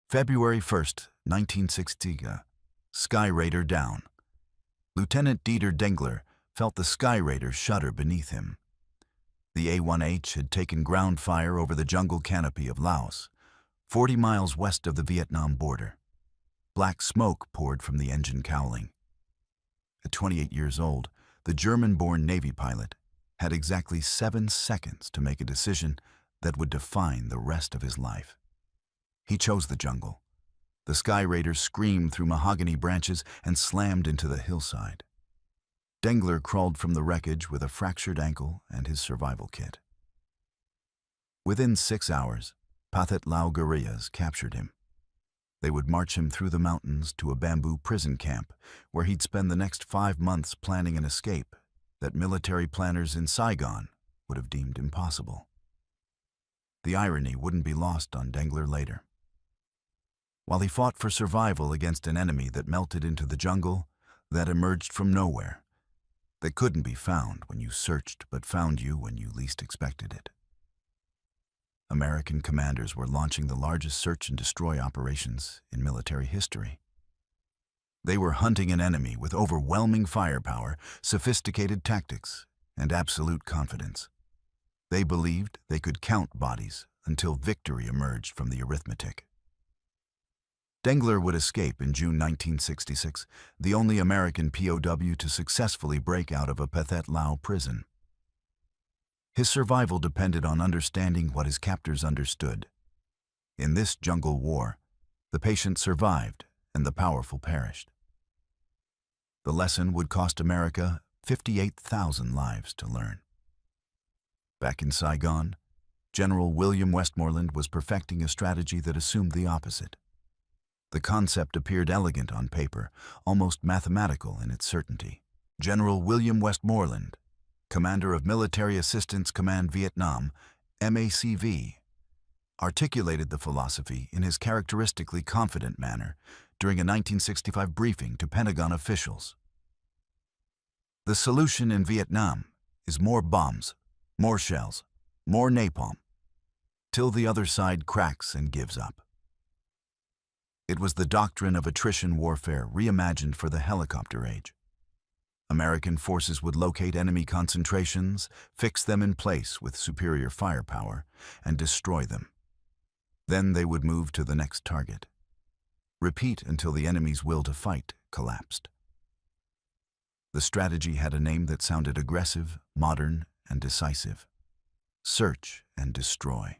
February 1st, 1960. Sky Raider down. Lieutenant Dieter Dengler felt the Sky Raider shudder beneath him. The A-1H had taken ground fire over the jungle canopy of Laos, 40 miles west of the Vietnam border. Black smoke poured from the engine cowling. At 28 years old, the German-born Navy pilot had exactly 7 seconds to make a decision that would define the rest of his life. He chose the jungle. The Sky Raider screamed through mahogany branches and slammed into the hillside. Dengler crawled from the wreckage with a fractured ankle and his survival kit. Within 6 hours, Pathet Lao guerrillas captured him. They would march him through the mountains to a bamboo prison camp where he'd spend the next 5 months planning an escape that military planners in Saigon would have deemed impossible. The irony wouldn't be lost on Dengler later. While he fought for survival against an enemy that melted into the jungle, that emerged from nowhere, that couldn't be found when you searched but found you when you least expected it. American commanders were launching the largest search and destroy operations in military history. They were hunting an enemy with overwhelming firepower, sophisticated tactics, and absolute confidence. They believed they could count bodies until victory emerged from the arithmetic. Dengler would escape in June 1966, the only American POW to successfully break out of a Pathet Lao prison. His survival depended on understanding what his captors understood. In this jungle war, the patient survived and the powerful perished. The lesson would cost America 58,000 lives to learn. Back in Saigon, General William Westmoreland was perfecting a strategy that assumed the opposite. The concept appeared elegant on paper, almost mathematical in its certainty. General William Westmoreland, commander of Military Assistance Command Vietnam, MACV, articulated the philosophy in his characteristically confident manner during a 1965 briefing to Pentagon officials. The solution in Vietnam is more bombs, more shells, more napalm, till the other side cracks and gives up. It was the doctrine of attrition warfare reimagined for the helicopter age. American forces would locate enemy concentrations, fix them in place with superior firepower, and destroy them. Then they would move to the next target. Repeat until the enemy's will to fight collapsed. The strategy had a name that sounded aggressive, modern, and decisive: search and destroy.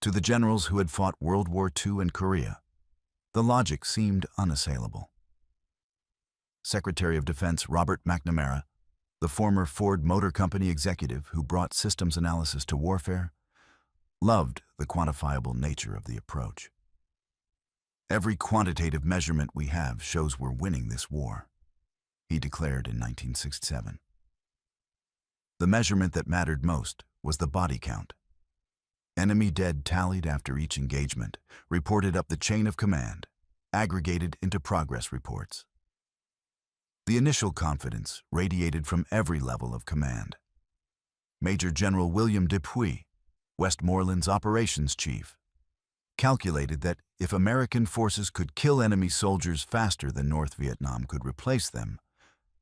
To the generals who had fought World War II and Korea, the logic seemed unassailable. Secretary of Defense Robert McNamara, the former Ford Motor Company executive who brought systems analysis to warfare, loved the quantifiable nature of the approach. "Every quantitative measurement we have shows we're winning this war," he declared in 1967. The measurement that mattered most was the body count. Enemy dead tallied after each engagement, reported up the chain of command, aggregated into progress reports. The initial confidence radiated from every level of command. Major General William Dupuy, Westmoreland's operations chief, calculated that if American forces could kill enemy soldiers faster than North Vietnam could replace them,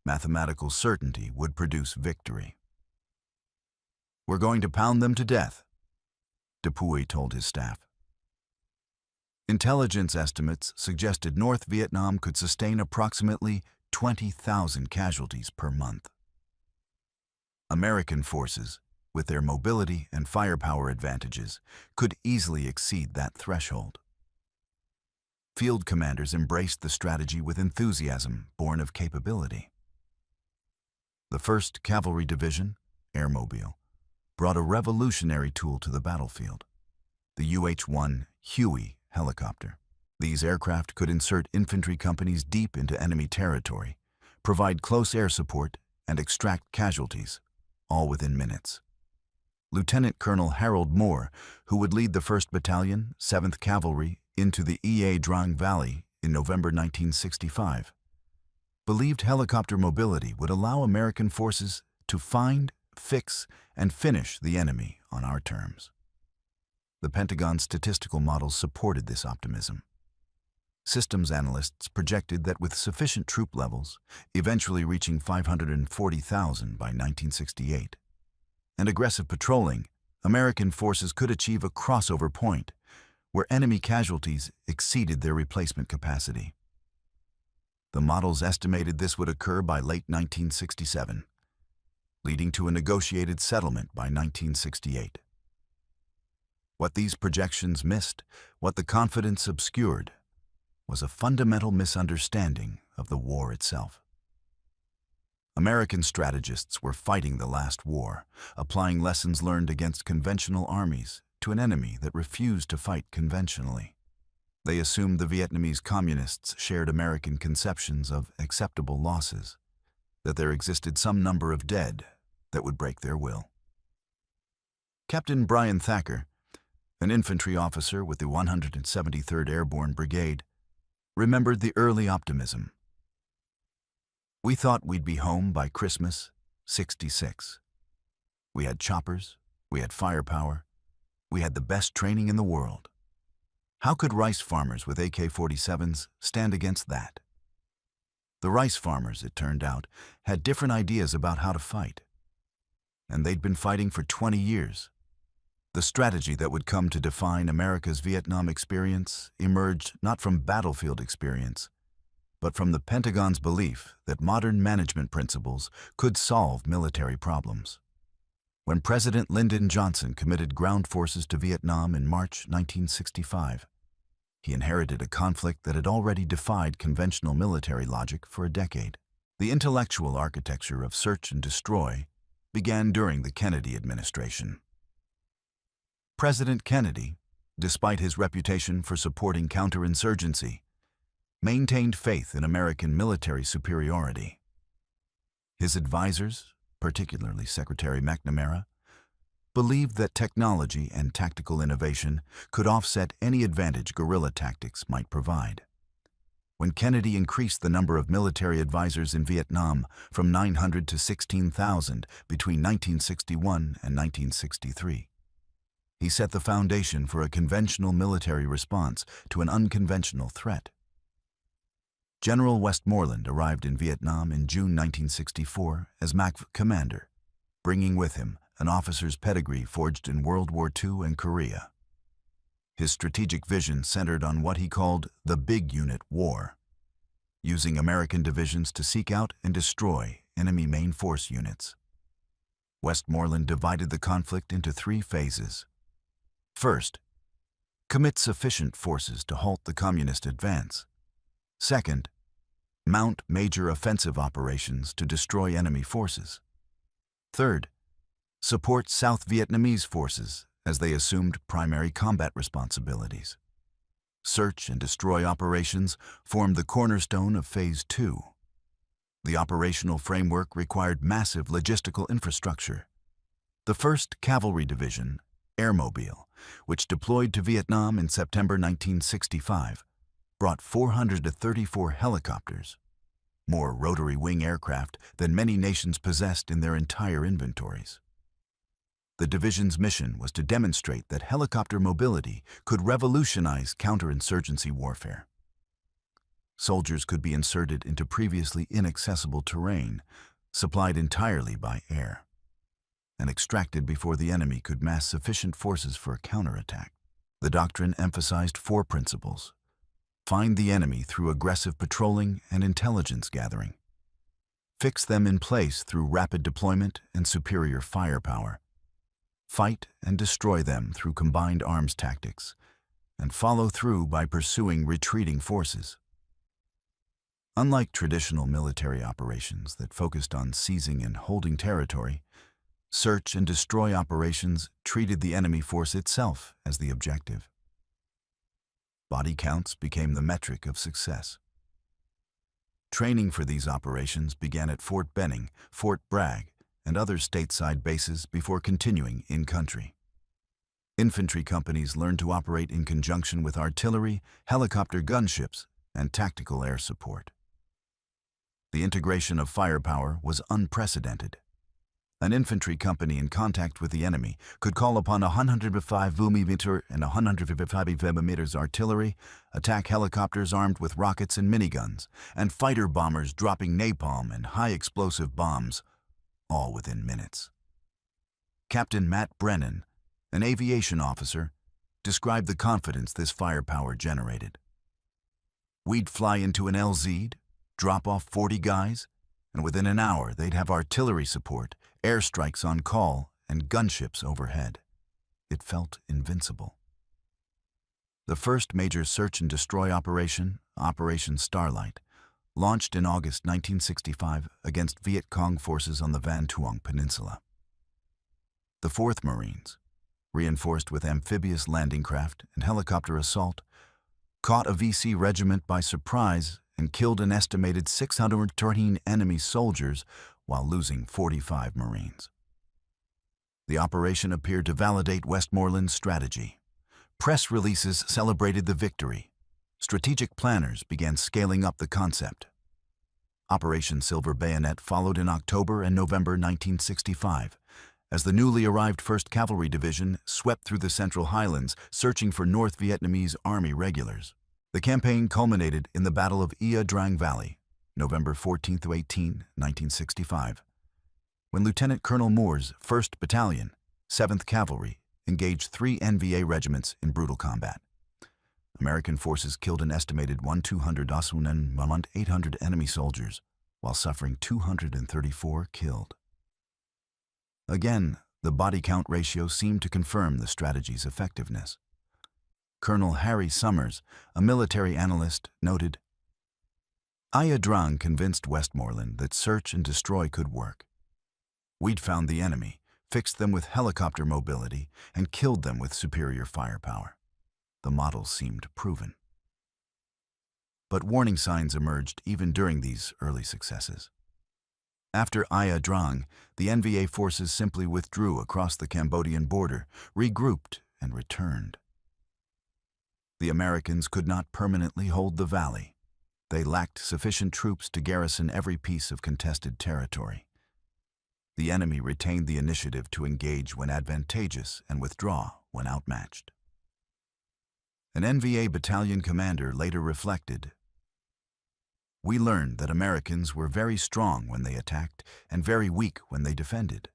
mathematical certainty would produce victory. "We're going to pound them to death," Dupuy told his staff. Intelligence estimates suggested North Vietnam could sustain approximately 20,000 casualties per month. American forces, with their mobility and firepower advantages, could easily exceed that threshold. Field commanders embraced the strategy with enthusiasm born of capability. The 1st Cavalry Division, Airmobile, brought a revolutionary tool to the battlefield: the UH-1 Huey helicopter. These aircraft could insert infantry companies deep into enemy territory, provide close air support, and extract casualties, all within minutes. Lieutenant Colonel Harold Moore, who would lead the 1st Battalion, 7th Cavalry, into the Drang Valley in November 1965, believed helicopter mobility would allow American forces to find, fix, and finish the enemy on our terms. The Pentagon's statistical models supported this optimism. Systems analysts projected that with sufficient troop levels, eventually reaching 540,000 by 1968, and aggressive patrolling, American forces could achieve a crossover point where enemy casualties exceeded their replacement capacity. The models estimated this would occur by late 1967, leading to a negotiated settlement by 1968. What these projections missed, what the confidence obscured, was a fundamental misunderstanding of the war itself. American strategists were fighting the last war, applying lessons learned against conventional armies to an enemy that refused to fight conventionally. They assumed the Vietnamese communists shared American conceptions of acceptable losses, that there existed some number of dead that would break their will. Captain Brian Thacker, an infantry officer with the 173rd Airborne Brigade, remembered the early optimism. "We thought we'd be home by Christmas, '66. We had choppers, we had firepower, we had the best training in the world. How could rice farmers with AK-47s stand against that?" The rice farmers, it turned out, had different ideas about how to fight. And they'd been fighting for 20 years. The strategy that would come to define America's Vietnam experience emerged not from battlefield experience, but from the Pentagon's belief that modern management principles could solve military problems. When President Lyndon Johnson committed ground forces to Vietnam in March 1965, he inherited a conflict that had already defied conventional military logic for a decade. The intellectual architecture of search and destroy began during the Kennedy administration. President Kennedy, despite his reputation for supporting counterinsurgency, maintained faith in American military superiority. His advisors, particularly Secretary McNamara, believed that technology and tactical innovation could offset any advantage guerrilla tactics might provide. When Kennedy increased the number of military advisors in Vietnam from 900 to 16,000 between 1961 and 1963, he set the foundation for a conventional military response to an unconventional threat. General Westmoreland arrived in Vietnam in June 1964 as MAC commander, bringing with him an officer's pedigree forged in World War II and Korea. His strategic vision centered on what he called the Big Unit War, using American divisions to seek out and destroy enemy main force units. Westmoreland divided the conflict into 3 phases. First, commit sufficient forces to halt the communist advance. Second, mount major offensive operations to destroy enemy forces. Third, support South Vietnamese forces as they assumed primary combat responsibilities. Search and destroy operations formed the cornerstone of Phase 2. The operational framework required massive logistical infrastructure. The 1st Cavalry Division, Airmobile, which deployed to Vietnam in September 1965, brought 434 helicopters, more rotary wing aircraft than many nations possessed in their entire inventories. The division's mission was to demonstrate that helicopter mobility could revolutionize counterinsurgency warfare. Soldiers could be inserted into previously inaccessible terrain, supplied entirely by air, and extracted before the enemy could mass sufficient forces for a counterattack. The doctrine emphasized 4 principles. Find the enemy through aggressive patrolling and intelligence gathering. Fix them in place through rapid deployment and superior firepower. Fight and destroy them through combined arms tactics, and follow through by pursuing retreating forces. Unlike traditional military operations that focused on seizing and holding territory, search and destroy operations treated the enemy force itself as the objective. Body counts became the metric of success. Training for these operations began at Fort Benning, Fort Bragg, and other stateside bases before continuing in-country. Infantry companies learned to operate in conjunction with artillery, helicopter gunships, and tactical air support. The integration of firepower was unprecedented. An infantry company in contact with the enemy could call upon 105 mm and 155 mm artillery, attack helicopters armed with rockets and miniguns, and fighter bombers dropping napalm and high-explosive bombs, all within minutes. Captain Matt Brennan, an aviation officer, described the confidence this firepower generated. "We'd fly into an LZ, drop off 40 guys, and within an hour they'd have artillery support, airstrikes on call, and gunships overhead. It felt invincible." The first major search and destroy operation, Operation Starlite, launched in August 1965 against Viet Cong forces on the Van Tuong Peninsula. The 4th Marines, reinforced with amphibious landing craft and helicopter assault, caught a VC regiment by surprise and killed an estimated 613 enemy soldiers while losing 45 Marines. The operation appeared to validate Westmoreland's strategy. Press releases celebrated the victory. Strategic planners began scaling up the concept. Operation Silver Bayonet followed in October and November 1965, as the newly arrived 1st Cavalry Division swept through the Central Highlands searching for North Vietnamese Army regulars. The campaign culminated in the Battle of Drang Valley, November 14–18, 1965, when Lieutenant Colonel Moore's 1st Battalion, 7th Cavalry, engaged 3 NVA regiments in brutal combat. American forces killed an estimated 1,200 enemy soldiers, while suffering 234 killed. Again, the body count ratio seemed to confirm the strategy's effectiveness. Colonel Harry Summers, a military analyst, noted, "Drang convinced Westmoreland that search and destroy could work. We'd found the enemy, fixed them with helicopter mobility, and killed them with superior firepower. The model seemed proven." But warning signs emerged even during these early successes. After Drang, the NVA forces simply withdrew across the Cambodian border, regrouped, and returned. The Americans could not permanently hold the valley. They lacked sufficient troops to garrison every piece of contested territory. The enemy retained the initiative to engage when advantageous and withdraw when outmatched. An NVA battalion commander later reflected, "We learned that Americans were very strong when they attacked and very weak when they defended.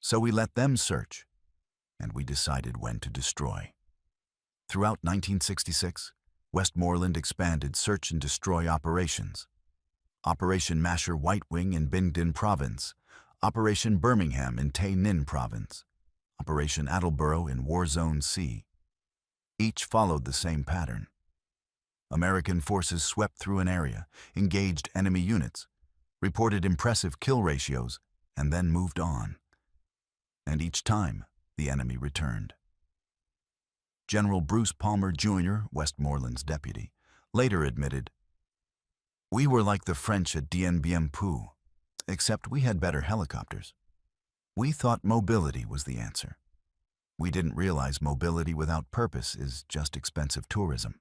So we let them search, and we decided when to destroy." Throughout 1966, Westmoreland expanded search and destroy operations. Operation Masher White Wing in Binh Dinh Province, Operation Birmingham in Tay Ninh Province, Operation Attleboro in War Zone C. Each followed the same pattern. American forces swept through an area, engaged enemy units, reported impressive kill ratios, and then moved on. And each time, the enemy returned. General Bruce Palmer Jr., Westmoreland's deputy, later admitted, "We were like the French at Dien Bien Phu, except we had better helicopters. We thought mobility was the answer. We didn't realize mobility without purpose is just expensive tourism."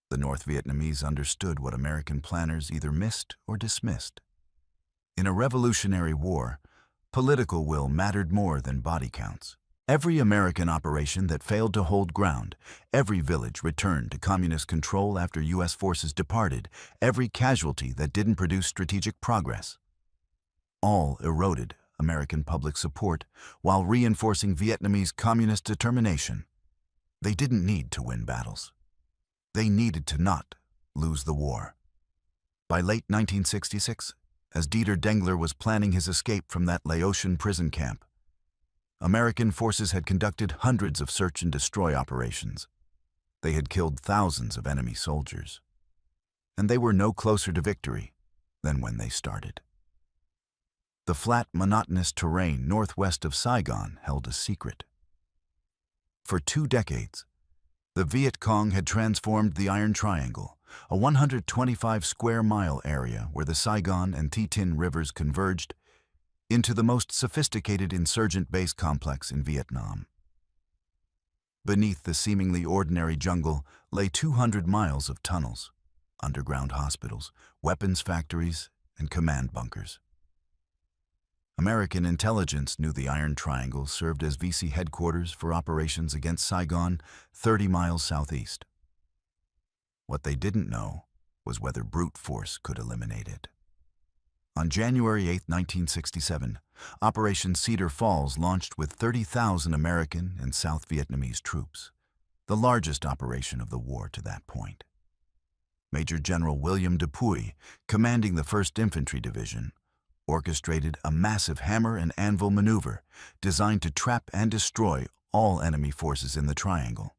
The North Vietnamese understood what American planners either missed or dismissed. In a revolutionary war, political will mattered more than body counts. Every American operation that failed to hold ground, every village returned to communist control after U.S. forces departed, every casualty that didn't produce strategic progress, all eroded American public support while reinforcing Vietnamese communist determination. They didn't need to win battles. They needed to not lose the war. By late 1966, as Dieter Dengler was planning his escape from that Laotian prison camp, American forces had conducted hundreds of search and destroy operations. They had killed thousands of enemy soldiers. And they were no closer to victory than when they started. The flat, monotonous terrain northwest of Saigon held a secret. For 2 decades, the Viet Cong had transformed the Iron Triangle, a 125-square-mile area where the Saigon and Thi Tin rivers converged, into the most sophisticated insurgent base complex in Vietnam. Beneath the seemingly ordinary jungle lay 200 miles of tunnels, underground hospitals, weapons factories, and command bunkers. American intelligence knew the Iron Triangle served as VC headquarters for operations against Saigon, 30 miles southeast. What they didn't know was whether brute force could eliminate it. On January 8, 1967, Operation Cedar Falls launched with 30,000 American and South Vietnamese troops, the largest operation of the war to that point. Major General William Dupuy, commanding the 1st Infantry Division, orchestrated a massive hammer and anvil maneuver designed to trap and destroy all enemy forces in the triangle.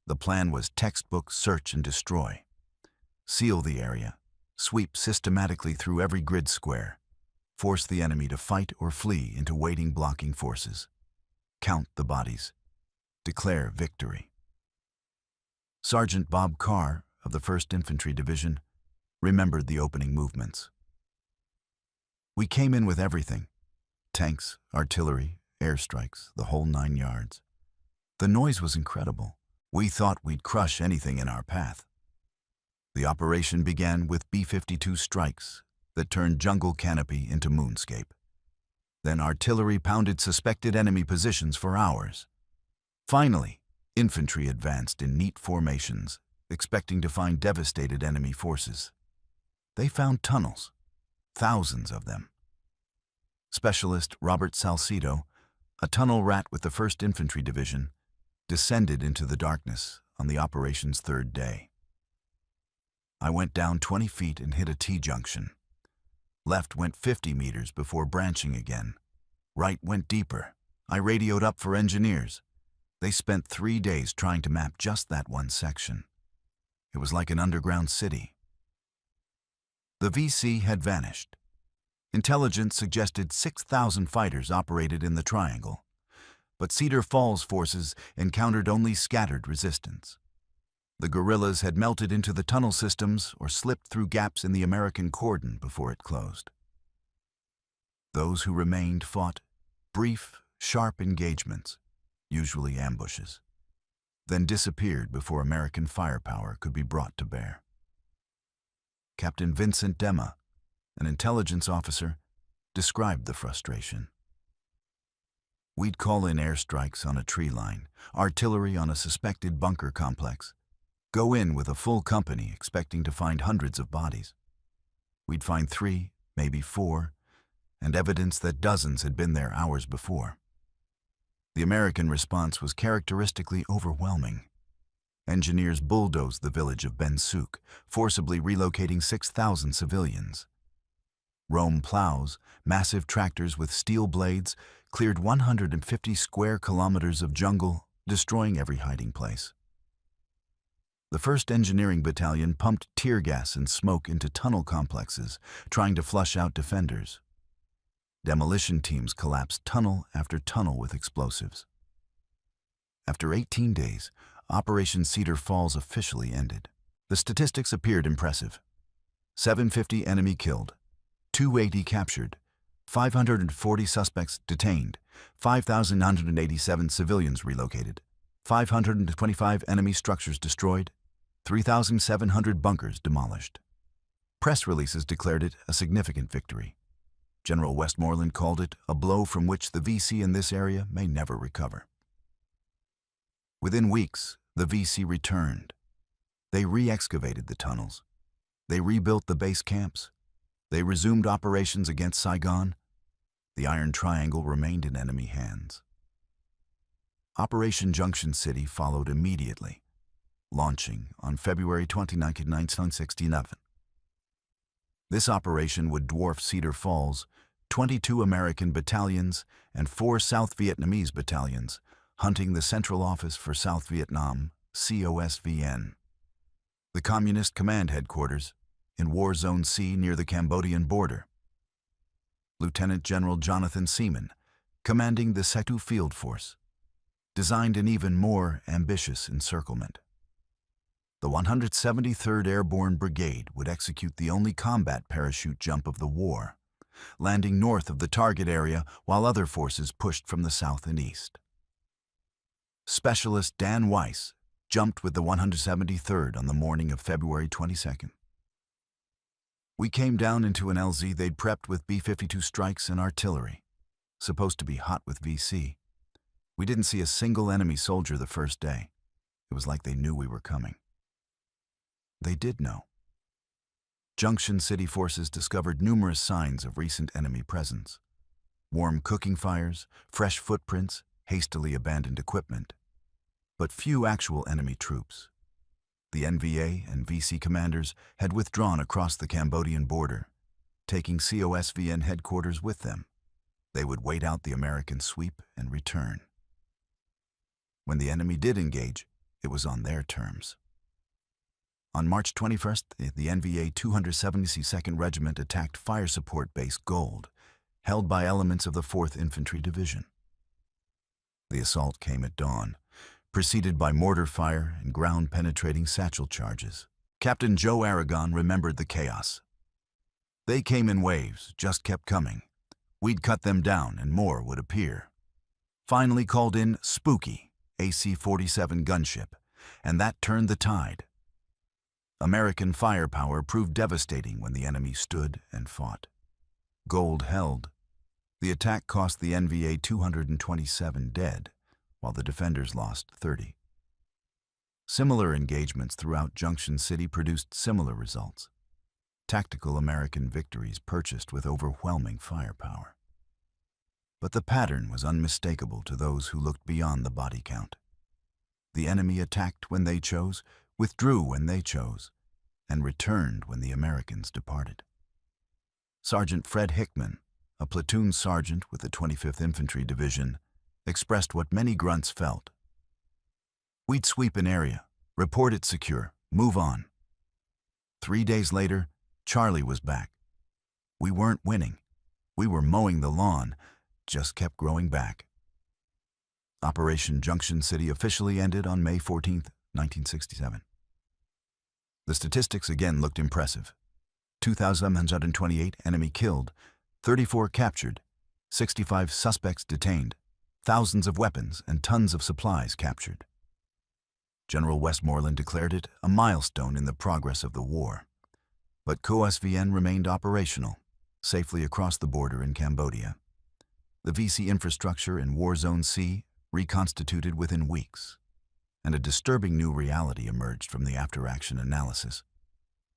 The plan was textbook search and destroy. Seal the area, sweep systematically through every grid square, force the enemy to fight or flee into waiting blocking forces, count the bodies, declare victory. Sergeant Bob Carr of the 1st Infantry Division remembered the opening movements. We came in with everything: tanks, artillery, airstrikes, the whole 9 yards. The noise was incredible. We thought we'd crush anything in our path. The operation began with B-52 strikes that turned jungle canopy into moonscape. Then artillery pounded suspected enemy positions for hours. Finally, infantry advanced in neat formations, expecting to find devastated enemy forces. They found tunnels, thousands of them. Specialist Robert Salcedo, a tunnel rat with the 1st Infantry Division, descended into the darkness on the operation's 3rd day. I went down 20 feet and hit a T-junction. Left went 50 meters before branching again. Right went deeper. I radioed up for engineers. They spent 3 days trying to map just that one section. It was like an underground city. The VC had vanished. Intelligence suggested 6,000 fighters operated in the triangle, but Cedar Falls forces encountered only scattered resistance. The guerrillas had melted into the tunnel systems or slipped through gaps in the American cordon before it closed. Those who remained fought brief, sharp engagements, usually ambushes, then disappeared before American firepower could be brought to bear. Captain Vincent Dema, an intelligence officer, described the frustration. We'd call in airstrikes on a tree line, artillery on a suspected bunker complex, go in with a full company expecting to find hundreds of bodies. We'd find 3, maybe 4, and evidence that dozens had been there hours before. The American response was characteristically overwhelming. Engineers bulldozed the village of Ben Souk, forcibly relocating 6,000 civilians. Rome plows, massive tractors with steel blades, cleared 150 square kilometers of jungle, destroying every hiding place. The 1st Engineering Battalion pumped tear gas and smoke into tunnel complexes, trying to flush out defenders. Demolition teams collapsed tunnel after tunnel with explosives. After 18 days, Operation Cedar Falls officially ended. The statistics appeared impressive. 750 enemy killed, 280 captured, 540 suspects detained, 5,987 civilians relocated, 525 enemy structures destroyed, 3,700 bunkers demolished. Press releases declared it a significant victory. General Westmoreland called it a blow from which the VC in this area may never recover. Within weeks, the VC returned. They re-excavated the tunnels. They rebuilt the base camps. They resumed operations against Saigon. The Iron Triangle remained in enemy hands. Operation Junction City followed immediately, launching on February 29, 1969. This operation would dwarf Cedar Falls, 22 American battalions and 4 South Vietnamese battalions, hunting the Central Office for South Vietnam, COSVN. The Communist Command Headquarters, in War Zone C near the Cambodian border. Lieutenant General Jonathan Seaman, commanding the Setu Field Force, designed an even more ambitious encirclement. The 173rd Airborne Brigade would execute the only combat parachute jump of the war, landing north of the target area while other forces pushed from the south and east. Specialist Dan Weiss jumped with the 173rd on the morning of February 22nd. We came down into an LZ they'd prepped with B-52 strikes and artillery, supposed to be hot with VC. We didn't see a single enemy soldier the first day. It was like they knew we were coming. They did know. Junction City forces discovered numerous signs of recent enemy presence. Warm cooking fires, fresh footprints, hastily abandoned equipment. But few actual enemy troops. The NVA and VC commanders had withdrawn across the Cambodian border, taking COSVN headquarters with them. They would wait out the American sweep and return. When the enemy did engage, it was on their terms. On March 21st, the NVA 272nd Regiment attacked Fire Support Base Gold, held by elements of the 4th Infantry Division. The assault came at dawn, preceded by mortar fire and ground-penetrating satchel charges. Captain Joe Aragon remembered the chaos. They came in waves, just kept coming. We'd cut them down and more would appear. Finally called in Spooky, AC-47 gunship, and that turned the tide. American firepower proved devastating when the enemy stood and fought. Gold held. The attack cost the NVA 227 dead, while the defenders lost 30. Similar engagements throughout Junction City produced similar results. Tactical American victories purchased with overwhelming firepower. But the pattern was unmistakable to those who looked beyond the body count. The enemy attacked when they chose, withdrew when they chose, and returned when the Americans departed. Sergeant Fred Hickman, a platoon sergeant with the 25th Infantry Division, expressed what many grunts felt. We'd sweep an area, report it secure, move on. 3 days later, Charlie was back. We weren't winning. We were mowing the lawn, just kept growing back. Operation Junction City officially ended on May 14, 1967. The statistics again looked impressive. 2,728 enemy killed, 34 captured, 65 suspects detained, thousands of weapons and tons of supplies captured. General Westmoreland declared it a milestone in the progress of the war. But COSVN remained operational, safely across the border in Cambodia. The VC infrastructure in War Zone C reconstituted within weeks, and a disturbing new reality emerged from the after-action analysis.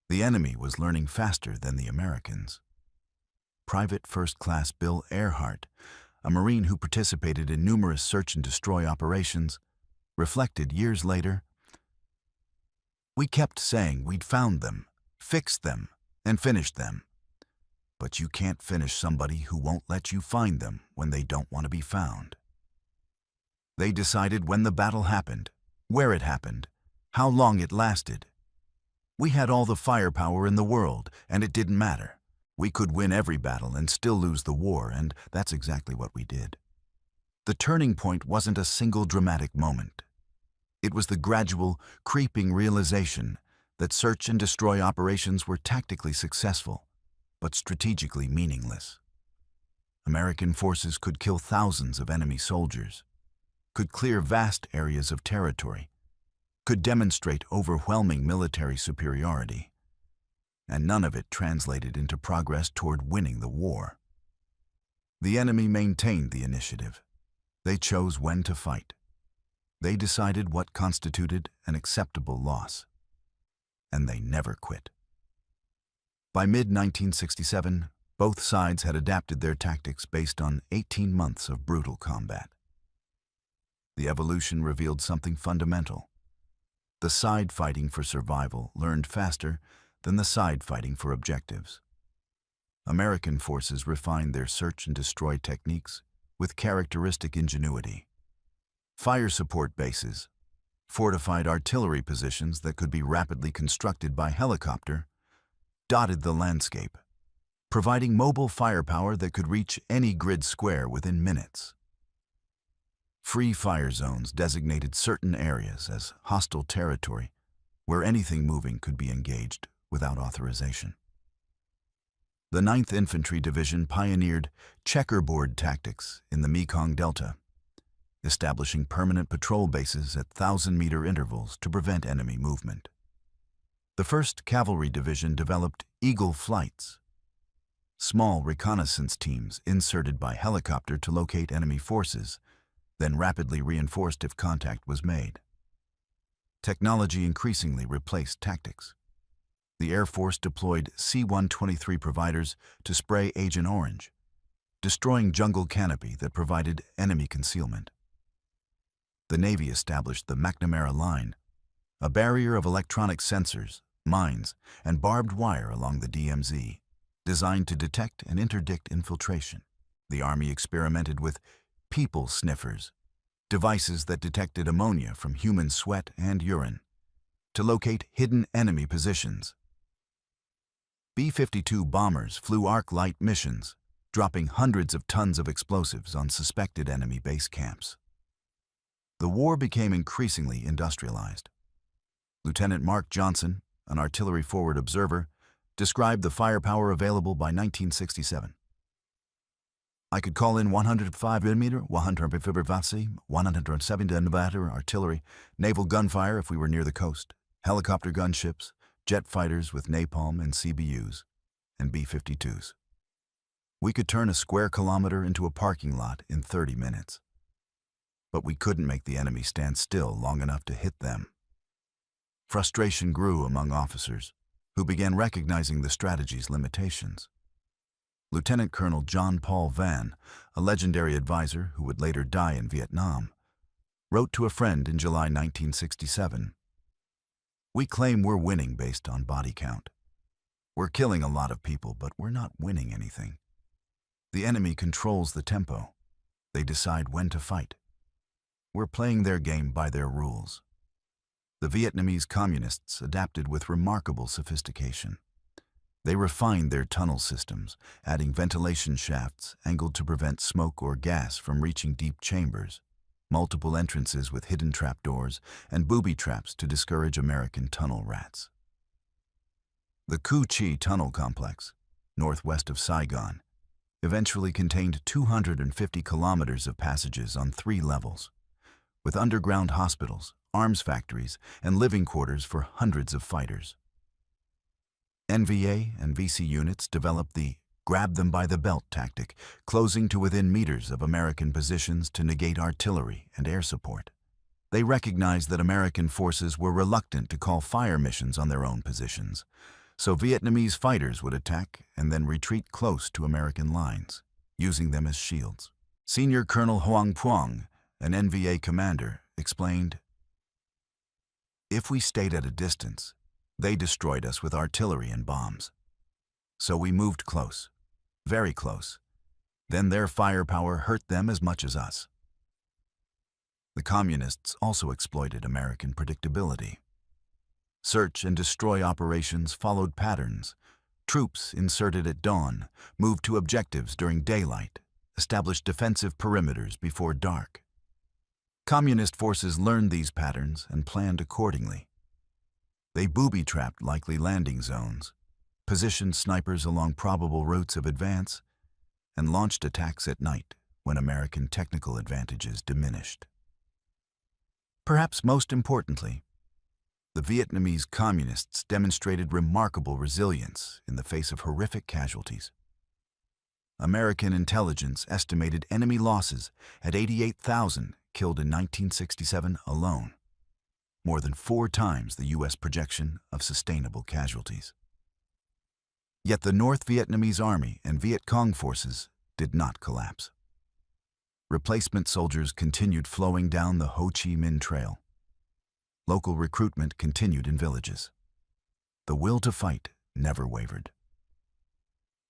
The enemy was learning faster than the Americans. Private First Class Bill Earhart, a Marine who participated in numerous search and destroy operations, reflected years later, "We kept saying we'd found them, fixed them, and finished them. But you can't finish somebody who won't let you find them when they don't want to be found." They decided when the battle happened, where it happened, how long it lasted. We had all the firepower in the world, and it didn't matter. We could win every battle and still lose the war, and that's exactly what we did. The turning point wasn't a single dramatic moment. It was the gradual, creeping realization that search and destroy operations were tactically successful, but strategically meaningless. American forces could kill thousands of enemy soldiers, could clear vast areas of territory, could demonstrate overwhelming military superiority, and none of it translated into progress toward winning the war. The enemy maintained the initiative. They chose when to fight. They decided what constituted an acceptable loss. And they never quit. By mid-1967, both sides had adapted their tactics based on 18 months of brutal combat. The evolution revealed something fundamental. The side fighting for survival learned faster than the side fighting for objectives. American forces refined their search and destroy techniques with characteristic ingenuity. Fire support bases, fortified artillery positions that could be rapidly constructed by helicopter, dotted the landscape, providing mobile firepower that could reach any grid square within minutes. Free fire zones designated certain areas as hostile territory where anything moving could be engaged without authorization. The 9th Infantry Division pioneered checkerboard tactics in the Mekong Delta, establishing permanent patrol bases at 1,000-meter intervals to prevent enemy movement. The 1st Cavalry Division developed Eagle flights, small reconnaissance teams inserted by helicopter to locate enemy forces, then rapidly reinforced if contact was made. Technology increasingly replaced tactics. The Air Force deployed C-123 providers to spray Agent Orange, destroying jungle canopy that provided enemy concealment. The Navy established the McNamara Line, a barrier of electronic sensors, mines, and barbed wire along the DMZ, designed to detect and interdict infiltration. The Army experimented with people sniffers, devices that detected ammonia from human sweat and urine, to locate hidden enemy positions. B-52 bombers flew arc-light missions, dropping hundreds of tons of explosives on suspected enemy base camps. The war became increasingly industrialized. Lieutenant Mark Johnson, an artillery forward observer, described the firepower available by 1967. I could call in 105 mm, 150 Vasi, 170 NVA artillery, naval gunfire if we were near the coast, helicopter gunships, jet fighters with napalm and CBUs, and B-52s. We could turn a square kilometer into a parking lot in 30 minutes. But we couldn't make the enemy stand still long enough to hit them. Frustration grew among officers, who began recognizing the strategy's limitations. Lieutenant Colonel John Paul Vann, a legendary advisor who would later die in Vietnam, wrote to a friend in July 1967, "We claim we're winning based on body count. We're killing a lot of people, but we're not winning anything. The enemy controls the tempo. They decide when to fight. We're playing their game by their rules." The Vietnamese communists adapted with remarkable sophistication. They refined their tunnel systems, adding ventilation shafts angled to prevent smoke or gas from reaching deep chambers, multiple entrances with hidden trapdoors, and booby traps to discourage American tunnel rats. The Cu Chi Tunnel Complex, northwest of Saigon, eventually contained 250 kilometers of passages on 3 levels, with underground hospitals, arms factories, and living quarters for hundreds of fighters. NVA and VC units developed the grab them by the belt tactic, closing to within meters of American positions to negate artillery and air support. They recognized that American forces were reluctant to call fire missions on their own positions, so Vietnamese fighters would attack and then retreat close to American lines, using them as shields. Senior Colonel Hoang Puong, an NVA commander, explained, "If we stayed at a distance, they destroyed us with artillery and bombs. So we moved close, very close. Then their firepower hurt them as much as us." The communists also exploited American predictability. Search and destroy operations followed patterns. Troops inserted at dawn, moved to objectives during daylight, established defensive perimeters before dark. Communist forces learned these patterns and planned accordingly. They booby-trapped likely landing zones, positioned snipers along probable routes of advance, and launched attacks at night when American technical advantages diminished. Perhaps most importantly, the Vietnamese communists demonstrated remarkable resilience in the face of horrific casualties. American intelligence estimated enemy losses at 88,000 killed in 1967 alone, more than 4 times the U.S. projection of sustainable casualties. Yet the North Vietnamese Army and Viet Cong forces did not collapse. Replacement soldiers continued flowing down the Ho Chi Minh Trail. Local recruitment continued in villages. The will to fight never wavered.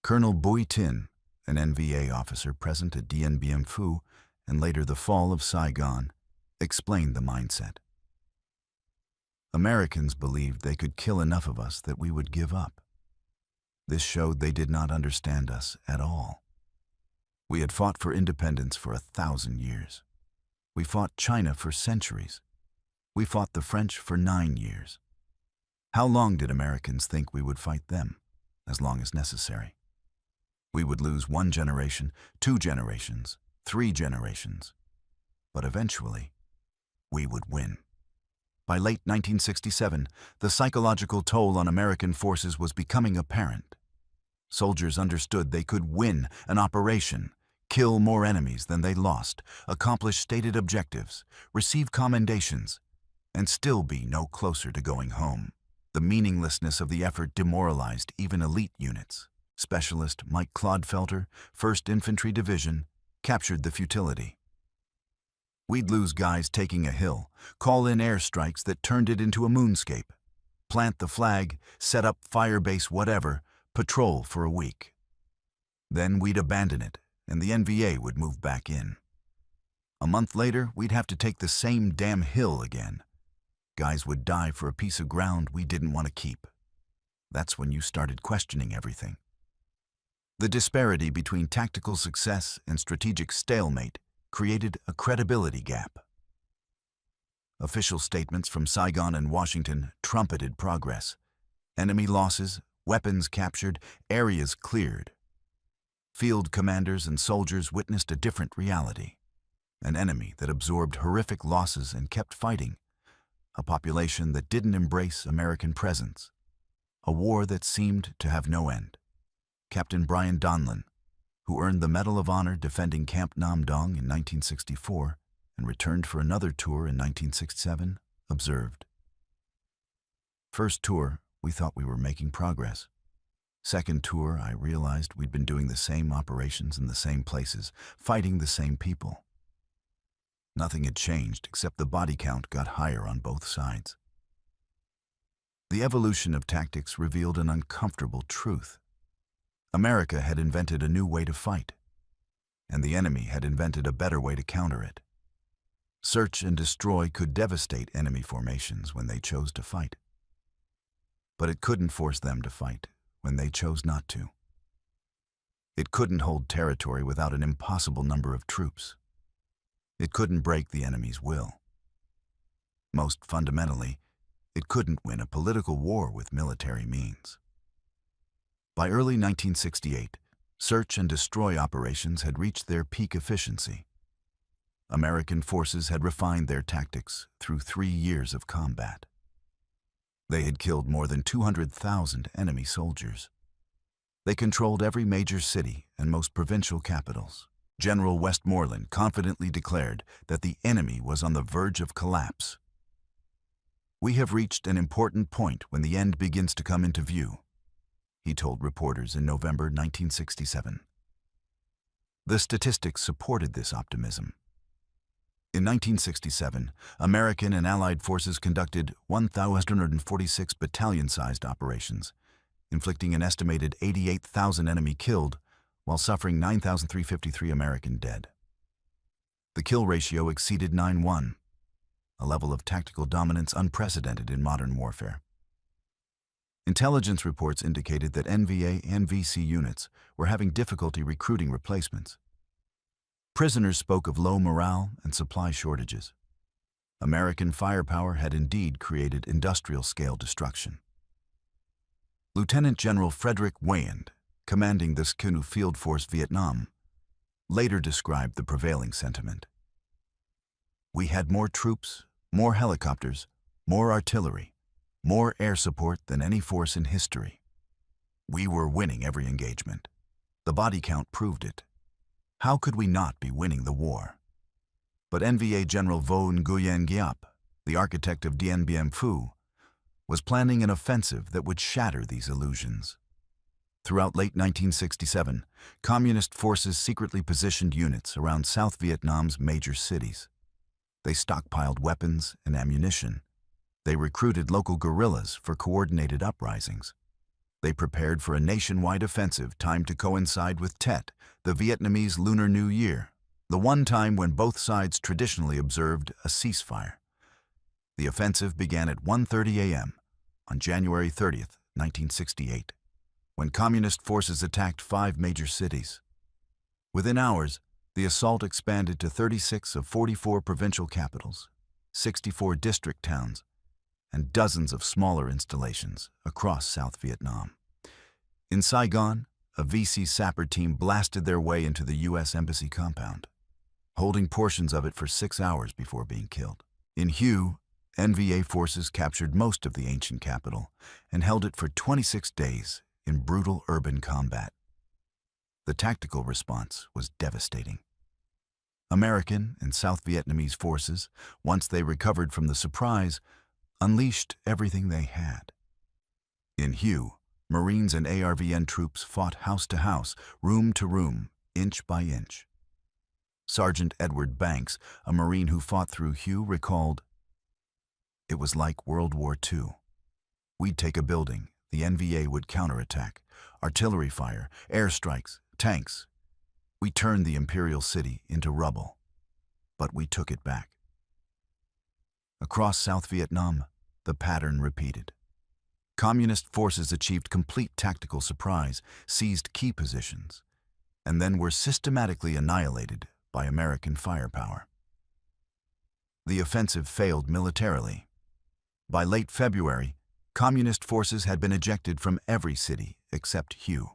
Colonel Bui Tin, an NVA officer present at Dien Bien Phu and later the fall of Saigon, explained the mindset. Americans believed they could kill enough of us that we would give up. This showed they did not understand us at all. We had fought for independence for 1,000 years. We fought China for centuries. We fought the French for 9 years. How long did Americans think we would fight them? As long as necessary. We would lose 1 generation, 2 generations, 3 generations. But eventually, we would win. By late 1967, the psychological toll on American forces was becoming apparent. Soldiers understood they could win an operation, kill more enemies than they lost, accomplish stated objectives, receive commendations, and still be no closer to going home. The meaninglessness of the effort demoralized even elite units. Specialist Mike Clodfelter, 1st Infantry Division, captured the futility. We'd lose guys taking a hill, call in airstrikes that turned it into a moonscape, plant the flag, set up firebase whatever, patrol for a week. Then we'd abandon it, and the NVA would move back in. A month later, we'd have to take the same damn hill again. Guys would die for a piece of ground we didn't want to keep. That's when you started questioning everything. The disparity between tactical success and strategic stalemate created a credibility gap. Official statements from Saigon and Washington trumpeted progress. Enemy losses, weapons captured, areas cleared. Field commanders and soldiers witnessed a different reality. An enemy that absorbed horrific losses and kept fighting. A population that didn't embrace American presence. A war that seemed to have no end. Captain Brian Donlin, who earned the Medal of Honor defending Camp Nam Dong in 1964 and returned for another tour in 1967, observed. First tour, we thought we were making progress. Second tour, I realized we'd been doing the same operations in the same places, fighting the same people. Nothing had changed except the body count got higher on both sides. The evolution of tactics revealed an uncomfortable truth. America had invented a new way to fight, and the enemy had invented a better way to counter it. Search and destroy could devastate enemy formations when they chose to fight. But it couldn't force them to fight when they chose not to. It couldn't hold territory without an impossible number of troops. It couldn't break the enemy's will. Most fundamentally, it couldn't win a political war with military means. By early 1968, search and destroy operations had reached their peak efficiency. American forces had refined their tactics through 3 years of combat. They had killed more than 200,000 enemy soldiers. They controlled every major city and most provincial capitals. General Westmoreland confidently declared that the enemy was on the verge of collapse. "We have reached an important point when the end begins to come into view," he told reporters in November 1967. The statistics supported this optimism. In 1967, American and Allied forces conducted 1,146 battalion-sized operations, inflicting an estimated 88,000 enemy killed while suffering 9,353 American dead. The kill ratio exceeded 9:1, a level of tactical dominance unprecedented in modern warfare. Intelligence reports indicated that NVA and VC units were having difficulty recruiting replacements. Prisoners spoke of low morale and supply shortages. American firepower had indeed created industrial-scale destruction. Lieutenant General Frederick Wayand, commanding the Skunu Field Force Vietnam, later described the prevailing sentiment. "We had more troops, more helicopters, more artillery, more air support than any force in history. We were winning every engagement. The body count proved it. How could we not be winning the war?" But NVA General Vo Nguyen Giap, the architect of Dien Bien Phu, was planning an offensive that would shatter these illusions. Throughout late 1967, Communist forces secretly positioned units around South Vietnam's major cities. They stockpiled weapons and ammunition. They recruited local guerrillas for coordinated uprisings. They prepared for a nationwide offensive timed to coincide with Tet, the Vietnamese Lunar New Year, the one time when both sides traditionally observed a ceasefire. The offensive began at 1:30 a.m. on January 30th, 1968, when Communist forces attacked 5 major cities. Within hours, the assault expanded to 36 of 44 provincial capitals, 64 district towns, and dozens of smaller installations across South Vietnam. In Saigon, a VC sapper team blasted their way into the U.S. Embassy compound, holding portions of it for 6 hours before being killed. In Hue, NVA forces captured most of the ancient capital and held it for 26 days in brutal urban combat. The tactical response was devastating. American and South Vietnamese forces, once they recovered from the surprise, unleashed everything they had. In Hue, Marines and ARVN troops fought house to house, room to room, inch by inch. Sergeant Edward Banks, a Marine who fought through Hue, recalled, "It was like World War II. We'd take a building, the NVA would counterattack, artillery fire, airstrikes, tanks. We turned the Imperial City into rubble, but we took it back." Across South Vietnam, the pattern repeated. Communist forces achieved complete tactical surprise, seized key positions, and then were systematically annihilated by American firepower. The offensive failed militarily. By late February, Communist forces had been ejected from every city except Hue.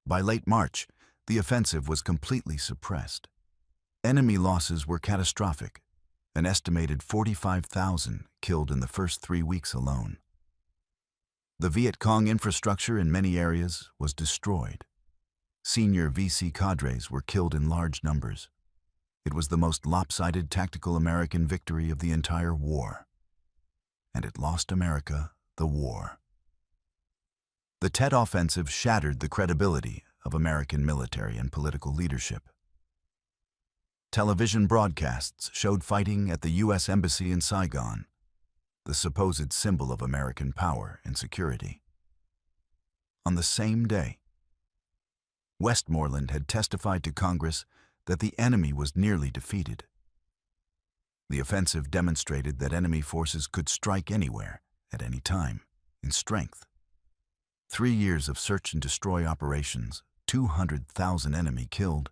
By late March, the offensive was completely suppressed. Enemy losses were catastrophic, an estimated 45,000 killed in the first 3 weeks alone. The Viet Cong infrastructure in many areas was destroyed. Senior VC cadres were killed in large numbers. It was the most lopsided tactical American victory of the entire war. And it lost America the war. The Tet Offensive shattered the credibility of American military and political leadership. Television broadcasts showed fighting at the U.S. Embassy in Saigon, the supposed symbol of American power and security. On the same day, Westmoreland had testified to Congress that the enemy was nearly defeated. The offensive demonstrated that enemy forces could strike anywhere, at any time, in strength. 3 years of search and destroy operations, 200,000 enemy killed,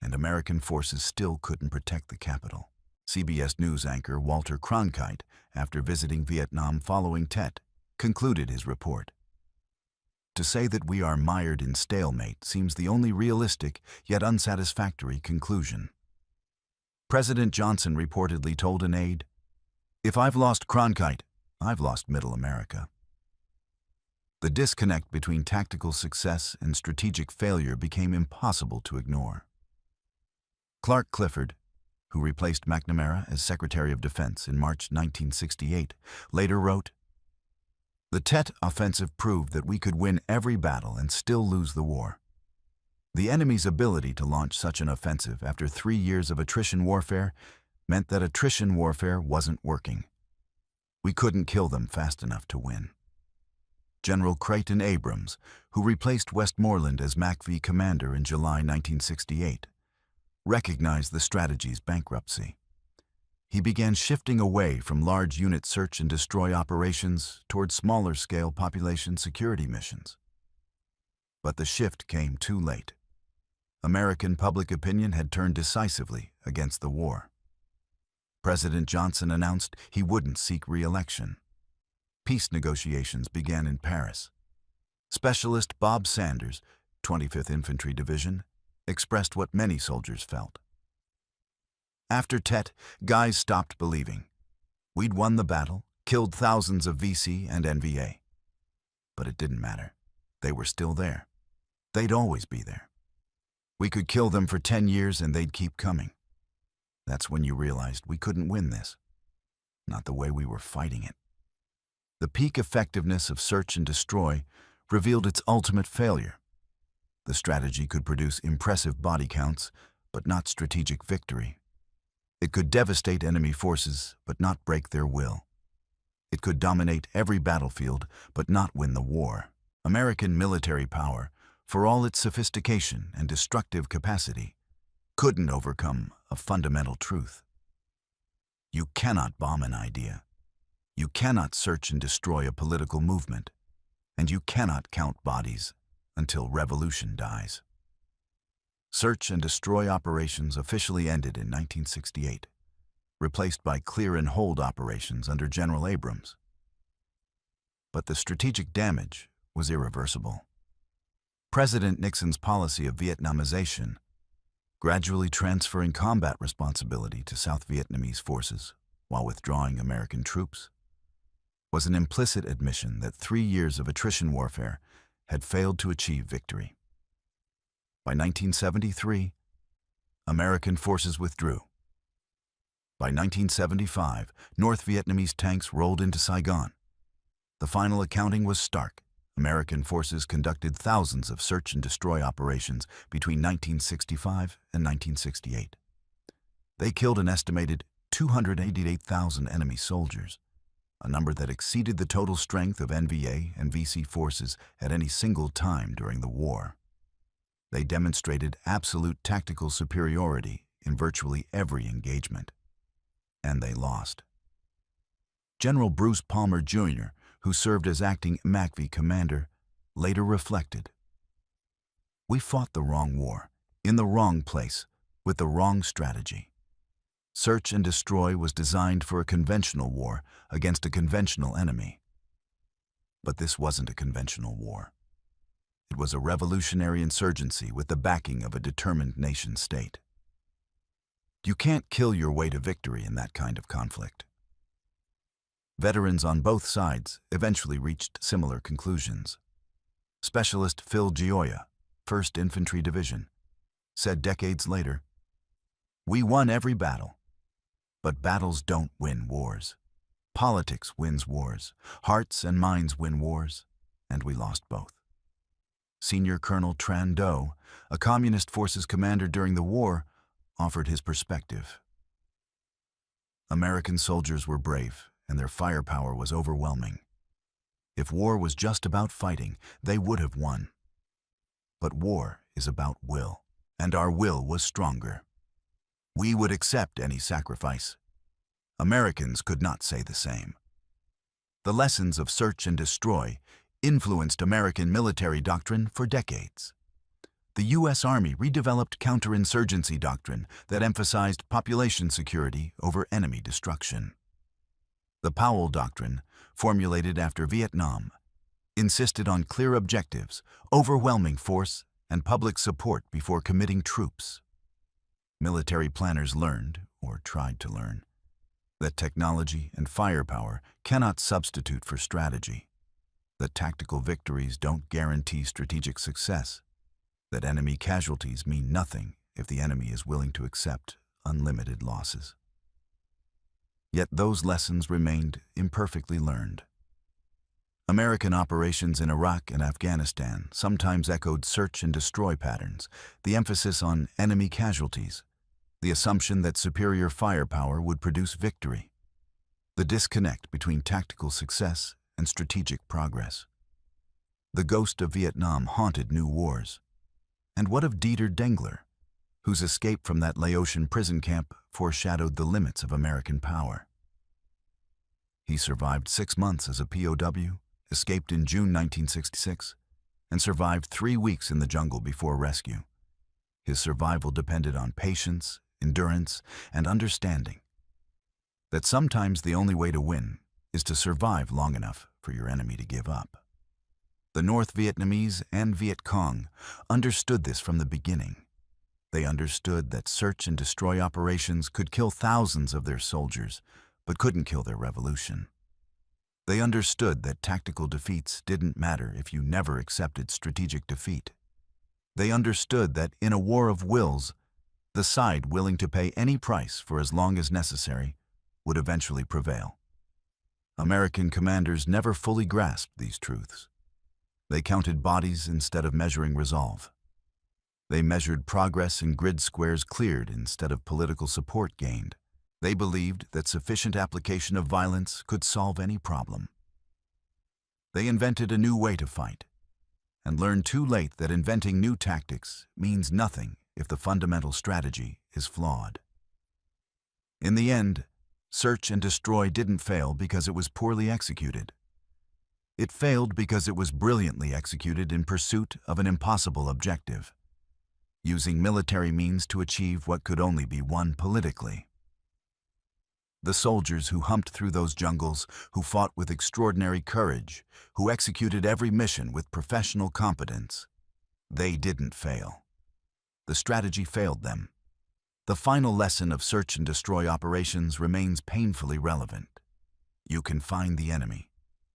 and American forces still couldn't protect the capital. CBS News anchor Walter Cronkite, after visiting Vietnam following Tet, concluded his report. To say that we are mired in stalemate seems the only realistic yet unsatisfactory conclusion. President Johnson reportedly told an aide, "If I've lost Cronkite, I've lost Middle America." The disconnect between tactical success and strategic failure became impossible to ignore. Clark Clifford, who replaced McNamara as Secretary of Defense in March 1968, later wrote, "The Tet Offensive proved that we could win every battle and still lose the war. The enemy's ability to launch such an offensive after 3 years of attrition warfare meant that attrition warfare wasn't working. We couldn't kill them fast enough to win." General Creighton Abrams, who replaced Westmoreland as MACV commander in July 1968, recognized the strategy's bankruptcy. He began shifting away from large unit search and destroy operations toward smaller-scale population security missions. But the shift came too late. American public opinion had turned decisively against the war. President Johnson announced he wouldn't seek re-election. Peace negotiations began in Paris. Specialist Bob Sanders, 25th Infantry Division, expressed what many soldiers felt. After Tet, guys stopped believing. We'd won the battle, killed thousands of VC and NVA. But it didn't matter. They were still there. They'd always be there. We could kill them for 10 years and they'd keep coming. That's when you realized we couldn't win this. Not the way we were fighting it. The peak effectiveness of search and destroy revealed its ultimate failure. The strategy could produce impressive body counts, but not strategic victory. It could devastate enemy forces, but not break their will. It could dominate every battlefield, but not win the war. American military power, for all its sophistication and destructive capacity, couldn't overcome a fundamental truth. You cannot bomb an idea. You cannot search and destroy a political movement. And you cannot count bodies until revolution dies. Search and destroy operations officially ended in 1968, replaced by clear and hold operations under General Abrams. But the strategic damage was irreversible. President Nixon's policy of Vietnamization, gradually transferring combat responsibility to South Vietnamese forces, while withdrawing American troops, was an implicit admission that 3 years of attrition warfare had failed to achieve victory. By 1973, American forces withdrew. By 1975, North Vietnamese tanks rolled into Saigon. The final accounting was stark. American forces conducted thousands of search and destroy operations between 1965 and 1968. They killed an estimated 288,000 enemy soldiers, a number that exceeded the total strength of NVA and VC forces at any single time during the war. They demonstrated absolute tactical superiority in virtually every engagement. And they lost. General Bruce Palmer, Jr., who served as acting MACV commander, later reflected, "We fought the wrong war, in the wrong place, with the wrong strategy. Search and destroy was designed for a conventional war against a conventional enemy. But this wasn't a conventional war. It was a revolutionary insurgency with the backing of a determined nation-state. You can't kill your way to victory in that kind of conflict." Veterans on both sides eventually reached similar conclusions. Specialist Phil Gioia, 1st Infantry Division, said decades later, "We won every battle, but battles don't win wars. Politics wins wars, hearts and minds win wars, and we lost both." Senior Colonel Tran Do, a Communist Forces commander during the war, offered his perspective. American soldiers were brave, and their firepower was overwhelming. If war was just about fighting, they would have won. But war is about will, and our will was stronger. We would accept any sacrifice. Americans could not say the same. The lessons of search and destroy influenced American military doctrine for decades. The U.S. Army redeveloped counterinsurgency doctrine that emphasized population security over enemy destruction. The POW doctrine, formulated after Vietnam, insisted on clear objectives, overwhelming force, and public support before committing troops. Military planners learned, or tried to learn, that technology and firepower cannot substitute for strategy, that tactical victories don't guarantee strategic success, that enemy casualties mean nothing if the enemy is willing to accept unlimited losses. Yet those lessons remained imperfectly learned. American operations in Iraq and Afghanistan sometimes echoed search and destroy patterns, the emphasis on enemy casualties, the assumption that superior firepower would produce victory, the disconnect between tactical success and strategic progress. The ghost of Vietnam haunted new wars. And what of Dieter Dengler, whose escape from that Laotian prison camp foreshadowed the limits of American power? He survived 6 months as a POW, escaped in June 1966, and survived 3 weeks in the jungle before rescue. His survival depended on patience, endurance, and understanding that sometimes the only way to win is to survive long enough for your enemy to give up. The North Vietnamese and Viet Cong understood this from the beginning. They understood that search and destroy operations could kill thousands of their soldiers, but couldn't kill their revolution. They understood that tactical defeats didn't matter if you never accepted strategic defeat. They understood that in a war of wills, the side willing to pay any price for as long as necessary would eventually prevail. American commanders never fully grasped these truths. They counted bodies instead of measuring resolve. They measured progress in grid squares cleared instead of political support gained. They believed that sufficient application of violence could solve any problem. They invented a new way to fight, and learned too late that inventing new tactics means nothing if the fundamental strategy is flawed. In the end, search and destroy didn't fail because it was poorly executed. It failed because it was brilliantly executed in pursuit of an impossible objective, using military means to achieve what could only be won politically. The soldiers who humped through those jungles, who fought with extraordinary courage, who executed every mission with professional competence, they didn't fail. The strategy failed them. The final lesson of search and destroy operations remains painfully relevant. You can find the enemy.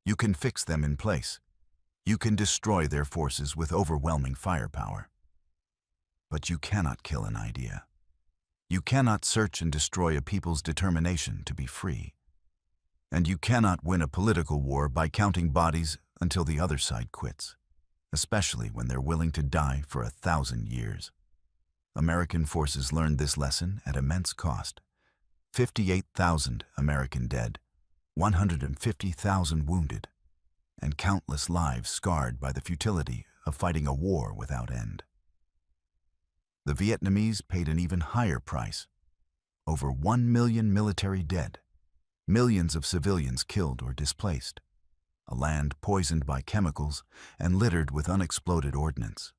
You can fix them in place. You can destroy their forces with overwhelming firepower. But you cannot kill an idea. You cannot search and destroy a people's determination to be free. And you cannot win a political war by counting bodies until the other side quits, especially when they're willing to die for 1,000 years. American forces learned this lesson at immense cost. 58,000 American dead, 150,000 wounded, and countless lives scarred by the futility of fighting a war without end. The Vietnamese paid an even higher price. Over 1 million military dead, millions of civilians killed or displaced, a land poisoned by chemicals and littered with unexploded ordnance.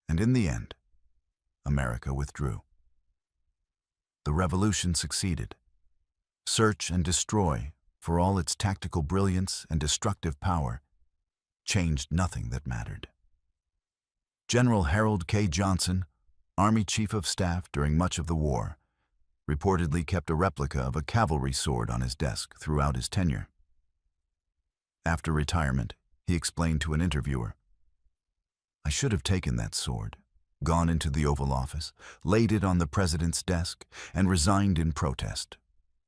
And in the end, America withdrew. The revolution succeeded. Search and destroy, for all its tactical brilliance and destructive power, changed nothing that mattered. General Harold K. Johnson, Army Chief of Staff during much of the war, reportedly kept a replica of a cavalry sword on his desk throughout his tenure. After retirement, he explained to an interviewer, "I should have taken that sword, gone into the Oval Office, laid it on the president's desk, and resigned in protest.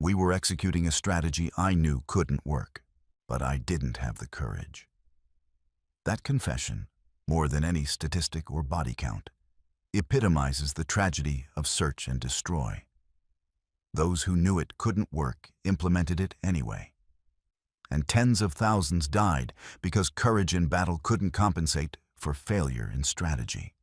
We were executing a strategy I knew couldn't work, but I didn't have the courage." That confession, more than any statistic or body count, epitomizes the tragedy of search and destroy. Those who knew it couldn't work implemented it anyway. And tens of thousands died because courage in battle couldn't compensate for failure in strategy.